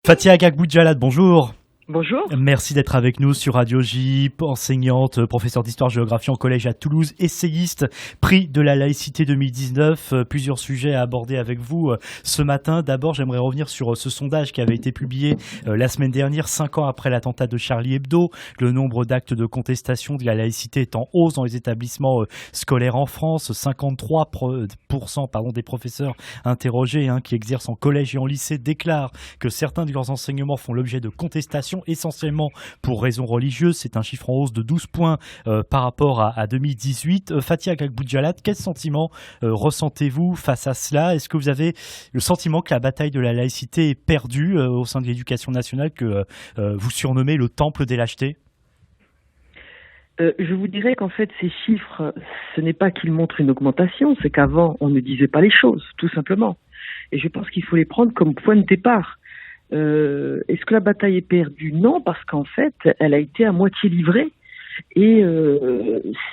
Fatia Agagboudjalad, bonjour. Bonjour. Merci d'être avec nous sur Radio J, enseignante, professeure d'histoire-géographie en collège à Toulouse, essayiste, prix de la laïcité 2019. Plusieurs sujets à aborder avec vous ce matin. D'abord, j'aimerais revenir sur ce sondage qui avait été publié la semaine dernière, 5 ans après l'attentat de Charlie Hebdo. Le nombre d'actes de contestation de la laïcité est en hausse dans les établissements scolaires en France. 53% des professeurs interrogés qui exercent en collège et en lycée déclarent que certains de leurs enseignements font l'objet de contestations essentiellement pour raisons religieuses. C'est un chiffre en hausse de 12 points par rapport à 2018. Fatia Agagboudjalad, quel sentiment ressentez-vous face à cela? Est-ce que vous avez le sentiment que la bataille de la laïcité est perdue au sein de l'éducation nationale que vous surnommez le temple des lâchetés? Je vous dirais qu'en fait, ces chiffres, ce n'est pas qu'ils montrent une augmentation, c'est qu'avant, on ne disait pas les choses, tout simplement. Et je pense qu'il faut les prendre comme point de départ. Est-ce que la bataille est perdue? Non, parce qu'en fait, elle a été à moitié livrée. Et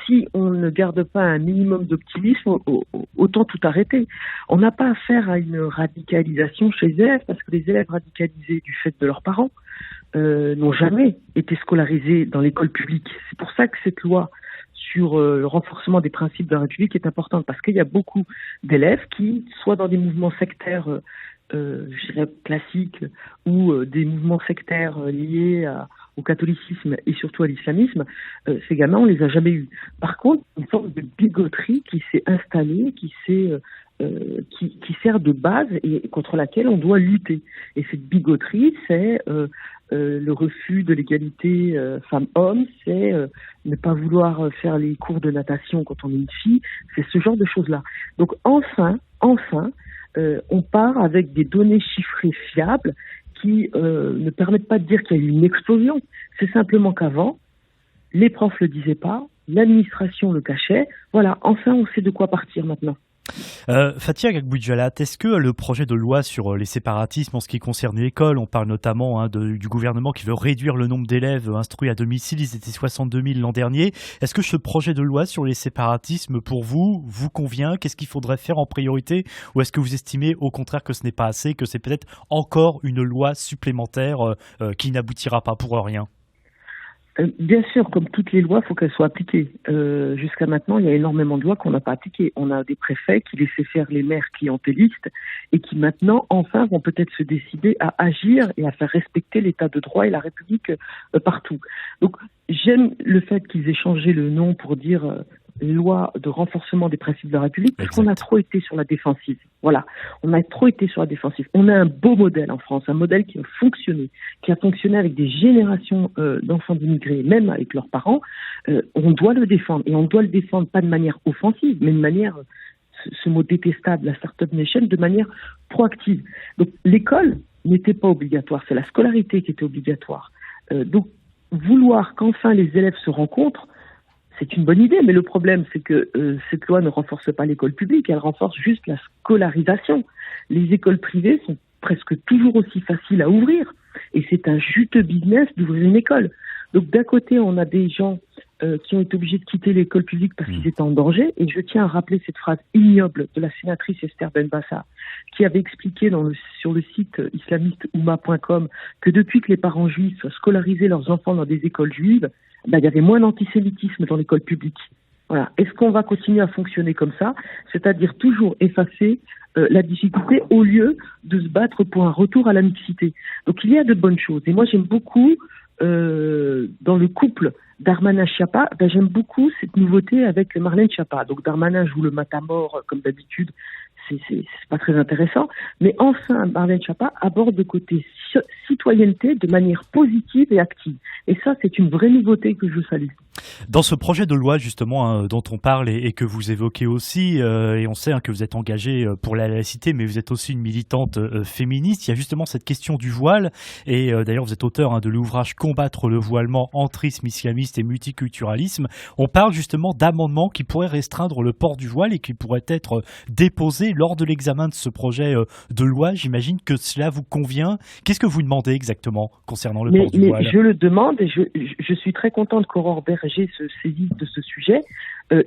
si on ne garde pas un minimum d'optimisme, autant tout arrêter. On n'a pas affaire à une radicalisation chez les élèves, parce que les élèves radicalisés du fait de leurs parents n'ont jamais été scolarisés dans l'école publique. C'est pour ça que cette loi sur le renforcement des principes de la République est importante, parce qu'il y a beaucoup d'élèves qui, soit dans des mouvements sectaires je dirais classiques ou des mouvements sectaires liés au catholicisme et surtout à l'islamisme, ces gamins, on les a jamais eus. Par contre, une forme de bigoterie qui s'est installée, qui sert de base et contre laquelle on doit lutter. Et cette bigoterie, c'est le refus de l'égalité femmes-hommes, c'est ne pas vouloir faire les cours de natation quand on est une fille, c'est ce genre de choses-là. Donc enfin, on part avec des données chiffrées fiables qui ne permettent pas de dire qu'il y a eu une explosion. C'est simplement qu'avant, les profs le disaient pas, l'administration le cachait. Voilà, enfin on sait de quoi partir maintenant. Fatia Agagboudjalad, est-ce que le projet de loi sur les séparatismes en ce qui concerne l'école, on parle notamment du gouvernement qui veut réduire le nombre d'élèves instruits à domicile, ils étaient 62 000 l'an dernier, est-ce que ce projet de loi sur les séparatismes pour vous convient? Qu'est-ce qu'il faudrait faire en priorité? Ou est-ce que vous estimez au contraire que ce n'est pas assez, que c'est peut-être encore une loi supplémentaire qui n'aboutira pas pour rien? Bien sûr, comme toutes les lois, il faut qu'elles soient appliquées. Jusqu'à maintenant, il y a énormément de lois qu'on n'a pas appliquées. On a des préfets qui laissaient faire les maires clientélistes et qui maintenant, enfin, vont peut-être se décider à agir et à faire respecter l'état de droit et la République partout. Donc, j'aime le fait qu'ils aient changé le nom pour dire loi de renforcement des principes de la République, parce qu'on a trop été sur la défensive. Voilà, on a trop été sur la défensive. On a un beau modèle en France, un modèle qui a fonctionné avec des générations d'enfants d'immigrés, même avec leurs parents. On doit le défendre, et on doit le défendre pas de manière offensive, mais de manière, ce mot détestable, la Startup Nation, de manière proactive. Donc l'école n'était pas obligatoire, c'est la scolarité qui était obligatoire. Donc vouloir qu'enfin les élèves se rencontrent, c'est une bonne idée, mais le problème, c'est que cette loi ne renforce pas l'école publique, elle renforce juste la scolarisation. Les écoles privées sont presque toujours aussi faciles à ouvrir, et c'est un juteux business d'ouvrir une école. Donc d'un côté, on a des gens qui ont été obligés de quitter l'école publique parce qu'ils étaient en danger, et je tiens à rappeler cette phrase ignoble de la sénatrice Esther Benbassa, qui avait expliqué sur le site islamiste oumma.com que depuis que les parents juifs scolarisaient leurs enfants dans des écoles juives, il y avait moins d'antisémitisme dans l'école publique. Voilà. Est-ce qu'on va continuer à fonctionner comme ça, c'est-à-dire toujours effacer la difficulté au lieu de se battre pour un retour à la mixité? Donc il y a de bonnes choses. Et moi j'aime beaucoup, dans le couple Darmanin-Schiappa, j'aime beaucoup cette nouveauté avec Marlène Schiappa. Donc Darmanin joue le matamor comme d'habitude, c'est pas très intéressant, mais enfin Marlène Schiappa aborde le côté citoyenneté de manière positive et active. Et ça, c'est une vraie nouveauté que je salue. Dans ce projet de loi justement dont on parle et que vous évoquez aussi, et on sait que vous êtes engagée pour la laïcité, mais vous êtes aussi une militante féministe, il y a justement cette question du voile, et d'ailleurs vous êtes auteur de l'ouvrage Combattre le voilement, entrisme islamiste et multiculturalisme. On parle justement d'amendements qui pourraient restreindre le port du voile et qui pourraient être déposés lors de l'examen de ce projet de loi. J'imagine que cela vous convient. Qu'est-ce que vous demandez exactement concernant le port du voile? Je le demande, et je suis très contente qu'Aurore Berger l'université se saisisse de ce sujet.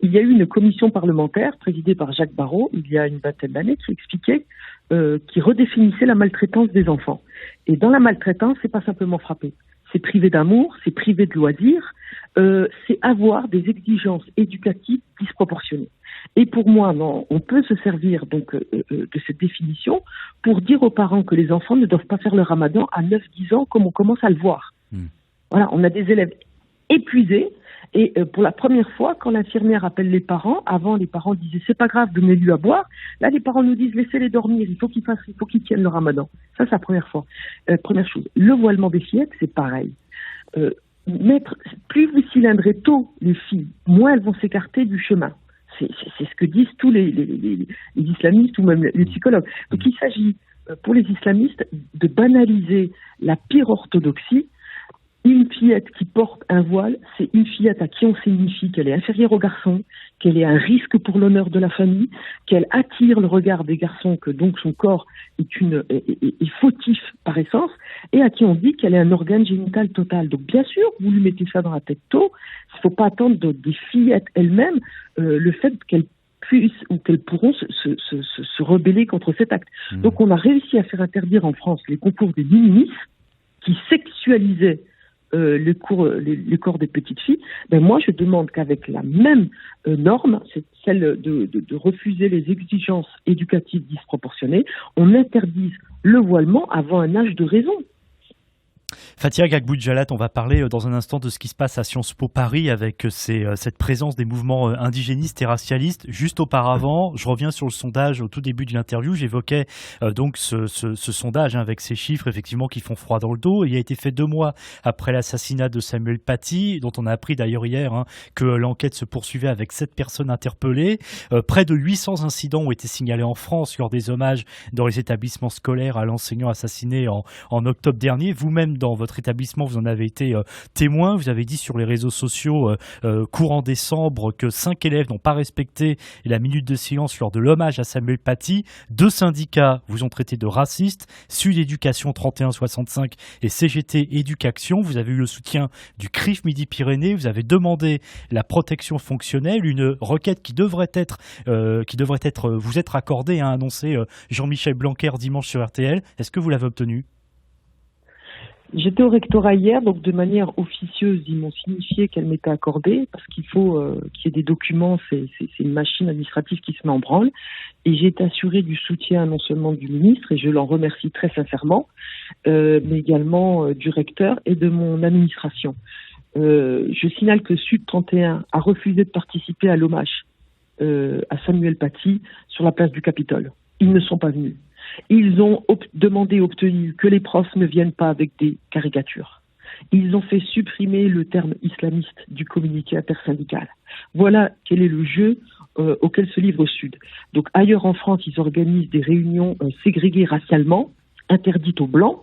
Il y a eu une commission parlementaire présidée par Jacques Barrot il y a une vingtaine d'années qui expliquait, qui redéfinissait la maltraitance des enfants. Et dans la maltraitance, c'est pas simplement frapper, c'est priver d'amour, c'est priver de loisirs, c'est avoir des exigences éducatives disproportionnées. Et pour moi, on peut se servir donc de cette définition pour dire aux parents que les enfants ne doivent pas faire le ramadan à 9-10 ans comme on commence à le voir. Voilà, on a des élèves épuisés et pour la première fois, quand l'infirmière appelle les parents, avant les parents disaient c'est pas grave, donnez-lui à boire. Là, les parents nous disent laissez-les dormir, il faut qu'ils tiennent le ramadan. Ça, c'est la première fois. Première chose. Le voilement des fillettes, c'est pareil. Plus vous cylindrez tôt les filles, moins elles vont s'écarter du chemin. C'est ce que disent tous les islamistes ou même les psychologues. Donc il s'agit pour les islamistes de banaliser la pire orthodoxie. Une fillette qui porte un voile, c'est une fillette à qui on signifie qu'elle est inférieure aux garçons, qu'elle est un risque pour l'honneur de la famille, qu'elle attire le regard des garçons, que donc son corps est fautif par essence, et à qui on dit qu'elle est un organe génital total. Donc bien sûr, vous lui mettez ça dans la tête tôt, il ne faut pas attendre des fillettes elles-mêmes le fait qu'elles puissent ou qu'elles pourront se rebeller contre cet acte. Donc on a réussi à faire interdire en France les concours des minimis qui sexualisaient les corps des petites filles. Ben moi, je demande qu'avec la même norme, c'est celle de refuser les exigences éducatives disproportionnées, on interdise le voilement avant un âge de raison. Fatia Gbagbo-Djallat, on va parler dans un instant de ce qui se passe à Sciences Po Paris avec cette présence des mouvements indigénistes et racialistes. Juste auparavant, je reviens sur le sondage au tout début de l'interview. J'évoquais donc ce sondage avec ces chiffres effectivement qui font froid dans le dos. Il a été fait 2 mois après l'assassinat de Samuel Paty, dont on a appris d'ailleurs hier que l'enquête se poursuivait avec 7 personnes interpellées. Près de 800 incidents ont été signalés en France lors des hommages dans les établissements scolaires à l'enseignant assassiné en octobre dernier. Vous-même, dans votre établissement, vous en avez été témoin. Vous avez dit sur les réseaux sociaux courant décembre que 5 élèves n'ont pas respecté la minute de silence lors de l'hommage à Samuel Paty. 2 syndicats vous ont traité de racistes, Sud Éducation 3165 et CGT Éducation. Vous avez eu le soutien du CRIF Midi-Pyrénées. Vous avez demandé la protection fonctionnelle, une requête qui devrait vous être accordée, a annoncé Jean-Michel Blanquer dimanche sur RTL. Est-ce que vous l'avez obtenue ? J'étais au rectorat hier, donc de manière officieuse, ils m'ont signifié qu'elle m'était accordée, parce qu'il faut qu'il y ait des documents, c'est une machine administrative qui se met en branle, et j'ai été assurée du soutien non seulement du ministre, et je l'en remercie très sincèrement, mais également du recteur et de mon administration. Je signale que Sud 31 a refusé de participer à l'hommage à Samuel Paty sur la place du Capitole. Ils ne sont pas venus. Ils ont demandé, obtenu que les profs ne viennent pas avec des caricatures. Ils ont fait supprimer le terme islamiste du communiqué intersyndical. Voilà quel est le jeu auquel se livre Sud. Donc ailleurs en France, ils organisent des réunions ségrégées racialement, interdites aux blancs.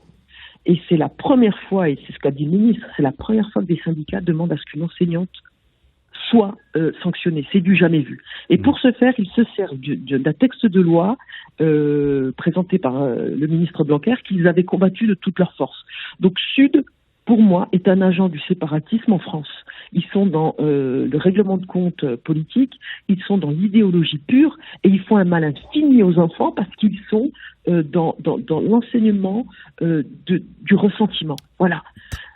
Et c'est la première fois, et c'est ce qu'a dit le ministre, c'est la première fois que des syndicats demandent à ce qu'une enseignante soit sanctionnée. C'est du jamais vu. Et pour ce faire, il se sert d'un texte de loi présenté par le ministre Blanquer qu'ils avaient combattu de toute leur force. Donc Sud, pour moi, est un agent du séparatisme en France. Ils sont dans le règlement de compte politique, ils sont dans l'idéologie pure et ils font un mal infini aux enfants parce qu'ils sont dans l'enseignement du ressentiment. Voilà.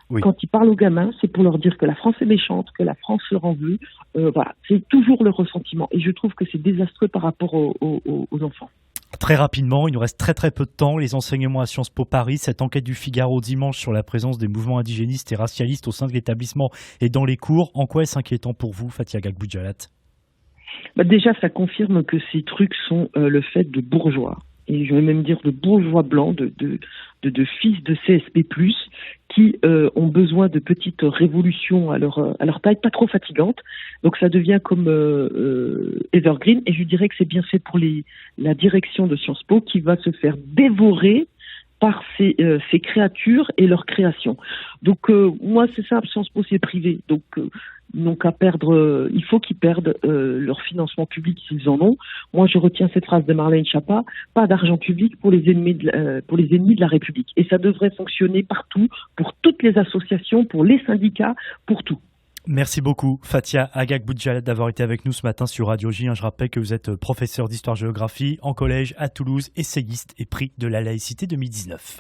Oui. Quand ils parlent aux gamins, c'est pour leur dire que la France est méchante, que la France leur en veut. Voilà, c'est toujours le ressentiment. Et je trouve que c'est désastreux par rapport aux enfants. Très rapidement, il nous reste très très peu de temps. Les enseignements à Sciences Po Paris, cette enquête du Figaro dimanche sur la présence des mouvements indigénistes et racialistes au sein de l'établissement et dans les cours, en quoi est-ce inquiétant pour vous, Fatia Gbagbo-Djallat ? Déjà, ça confirme que ces trucs sont le fait de bourgeois. Et je vais même dire de bourgeois blancs, de fils de CSP+, qui ont besoin de petites révolutions à leur taille, pas trop fatigantes. Donc ça devient comme Evergreen, et je dirais que c'est bien fait pour la direction de Sciences Po qui va se faire dévorer par ces créatures et leurs créations. Donc moi c'est simple, Sciences Po c'est privé, donc ils n'ont qu'à perdre, il faut qu'ils perdent leur financement public s'ils en ont. Moi je retiens cette phrase de Marlène Schiappa, pas d'argent public pour les ennemis de la République. Et ça devrait fonctionner partout, pour toutes les associations, pour les syndicats, pour tout. Merci beaucoup, Fathia Agag-Boudjalad, d'avoir été avec nous ce matin sur Radio J. Je rappelle que vous êtes professeur d'histoire-géographie en collège à Toulouse, essayiste et prix de la laïcité 2019.